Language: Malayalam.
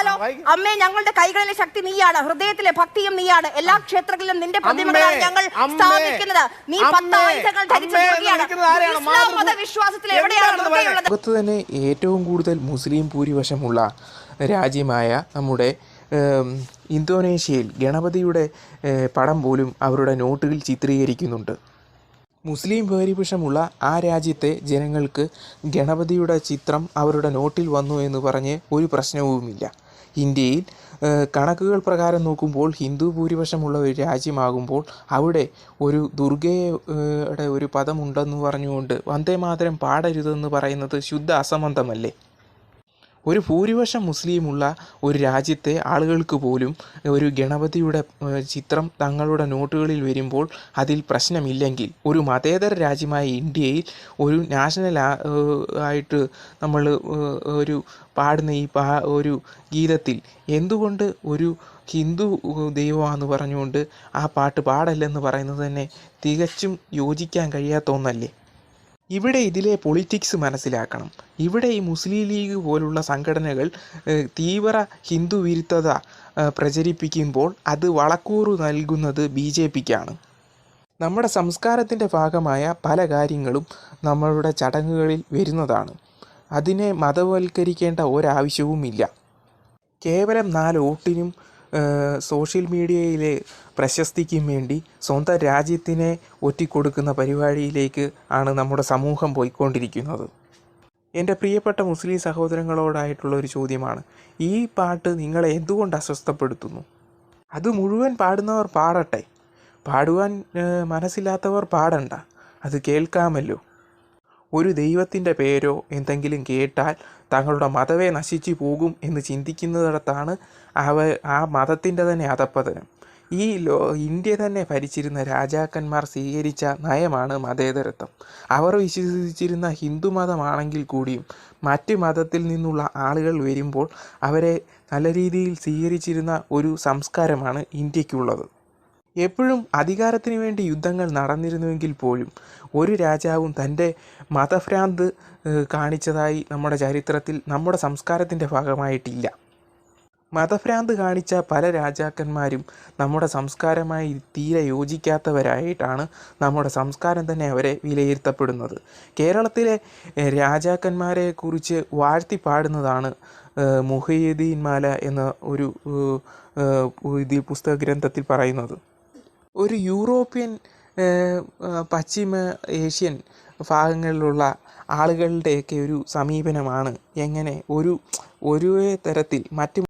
വായിച്ചാലോ? അമ്മേ, ഞങ്ങളുടെ കൈകളിലെ ശക്തി നീയാണ്, ഹൃദയത്തിലെ ഭക്തിയും നീയാണ്, എല്ലാ ക്ഷേത്രങ്ങളിലും നിന്റെ പ്രതിമകളാണ് ഞങ്ങൾ സ്ഥാപിക്കുന്നത്. നീ 10 ആയുധങ്ങൾ ധരിച്ച ദുർഗയാണ്. ഇസ്ലാം മതവിശ്വാസത്തിൽ എവിടെയാണ് ദുർഗയുള്ളത്? ലോകത്ത് തന്നെ ഏറ്റവും കൂടുതൽ മുസ്ലിം ഭൂരിപക്ഷമുള്ള രാജ്യമായ നമ്മുടെ ഇന്തോനേഷ്യയിൽ ഗണപതിയുടെ പടം പോലും അവരുടെ നോട്ടുകൾ ചിത്രീകരിക്കുന്നുണ്ട്. മുസ്ലിം ഭൂരിപക്ഷമുള്ള ആ രാജ്യത്തെ ജനങ്ങൾക്ക് ഗണപതിയുടെ ചിത്രം അവരുടെ നോട്ടിൽ വന്നു എന്ന് പറഞ്ഞ് ഒരു പ്രശ്നവുമില്ല. ഇന്ത്യയിൽ കണക്കുകൾ പ്രകാരം നോക്കുമ്പോൾ ഹിന്ദു ഭൂരിപക്ഷമുള്ള ഒരു രാജ്യമാകുമ്പോൾ അവിടെ ഒരു ദുർഗയുടെ ഒരു പദമുണ്ടെന്ന് പറഞ്ഞുകൊണ്ട് വന്ദേമാതരം പാടരുതെന്ന് പറയുന്നത് ശുദ്ധ അസംബന്ധമല്ലേ? ഒരു ഭൂരിപക്ഷം മുസ്ലിമുള്ള ഒരു രാജ്യത്തെ ആളുകൾക്ക് പോലും ഒരു ഗണപതിയുടെ ചിത്രം തങ്ങളുടെ നോട്ടുകളിൽ വരുമ്പോൾ അതിൽ പ്രശ്നമില്ലെങ്കിൽ, ഒരു മതേതര രാജ്യമായ ഇന്ത്യയിൽ ഒരു നാഷണൽ ആയിട്ട് നമ്മൾ ഒരു പാടുന്ന ഒരു ഗീതത്തിൽ എന്തുകൊണ്ട് ഒരു ഹിന്ദു ദൈവമാണെന്ന് പറഞ്ഞുകൊണ്ട് ആ പാട്ട് പാടല്ലെന്ന് പറയുന്നത് തന്നെ തികച്ചും യോജിക്കാൻ കഴിയാത്ത ഒന്നല്ലേ? ഇവിടെ ഇതിലെ പൊളിറ്റിക്സ് മനസ്സിലാക്കണം. ഇവിടെ ഈ മുസ്ലിം ലീഗ് പോലുള്ള സംഘടനകൾ തീവ്ര ഹിന്ദു വിരുദ്ധത പ്രചരിപ്പിക്കുമ്പോൾ അത് വളക്കൂറ് നൽകുന്നത് BJPക്കാണ്. നമ്മുടെ സംസ്കാരത്തിൻ്റെ ഭാഗമായ പല കാര്യങ്ങളും നമ്മളുടെ ചടങ്ങുകളിൽ വരുന്നതാണ്. അതിനെ മതവൽക്കരിക്കേണ്ട ഒരാവശ്യവുമില്ല. കേവലം 4 വോട്ടിനും സോഷ്യൽ മീഡിയയിലെ പ്രശസ്തിക്കും വേണ്ടി സ്വന്തം രാജ്യത്തിനെ ഒറ്റിക്കൊടുക്കുന്ന പരിപാടിയിലേക്ക് ആണ് നമ്മുടെ സമൂഹം പോയിക്കൊണ്ടിരിക്കുന്നത്. എൻ്റെ പ്രിയപ്പെട്ട മുസ്ലിം സഹോദരങ്ങളോടായിട്ടുള്ള ഒരു ചോദ്യമാണ്, ഈ പാട്ട് നിങ്ങളെ എന്തുകൊണ്ട് അസ്വസ്ഥപ്പെടുത്തുന്നു? അത് മുഴുവൻ പാടുന്നവർ പാടട്ടെ, പാടുവാൻ മനസ്സില്ലാത്തവർ പാടണ്ട, അത് കേൾക്കാമല്ലോ. ഒരു ദൈവത്തിൻ്റെ പേരോ എന്തെങ്കിലും കേട്ടാൽ തങ്ങളുടെ മതമേ നശിച്ചു പോകും എന്ന് ചിന്തിക്കുന്നിടത്താണ് ആ മതത്തിൻ്റെ തന്നെ അധപ്പതനം. ഇന്ത്യ തന്നെ ഭരിച്ചിരുന്ന രാജാക്കന്മാർ സ്വീകരിച്ച നയമാണ് മതേതരത്വം. അവർ വിശ്വസിച്ചിരുന്ന ഹിന്ദുമതമാണെങ്കിൽ കൂടിയും മറ്റ് മതത്തിൽ നിന്നുള്ള ആളുകൾ വരുമ്പോൾ അവരെ നല്ല രീതിയിൽ സ്വീകരിച്ചിരുന്ന ഒരു സംസ്കാരമാണ് ഇന്ത്യക്കുള്ളത്. എപ്പോഴും അധികാരത്തിന് വേണ്ടി യുദ്ധങ്ങൾ നടന്നിരുന്നുവെങ്കിൽ പോലും ഒരു രാജാവും തൻ്റെ മതഭ്രാന്ത് കാണിച്ചതായി നമ്മുടെ ചരിത്രത്തിൽ നമ്മുടെ സംസ്കാരത്തിൻ്റെ ഭാഗമായിട്ടില്ല. മതഭ്രാന്ത് കാണിച്ച പല രാജാക്കന്മാരും നമ്മുടെ സംസ്കാരമായി തീരെ യോജിക്കാത്തവരായിട്ടാണ് നമ്മുടെ സംസ്കാരം തന്നെ അവരെ വിലയിരുത്തപ്പെടുന്നത്. കേരളത്തിലെ രാജാക്കന്മാരെ കുറിച്ച് വാഴ്ത്തി പാടുന്നതാണ് മുഹയ്യിദ്ദീൻ മാല എന്ന ഒരു പുസ്തക ഗ്രന്ഥത്തിൽ പറയുന്നത്. ഒരു യൂറോപ്യൻ പശ്ചിമ ഏഷ്യൻ ഭാഗങ്ങളിലുള്ള ആളുകളുടെയൊക്കെ ഒരു സമീപനമാണ് എങ്ങനെ ഒരു തരത്തിൽ മറ്റ്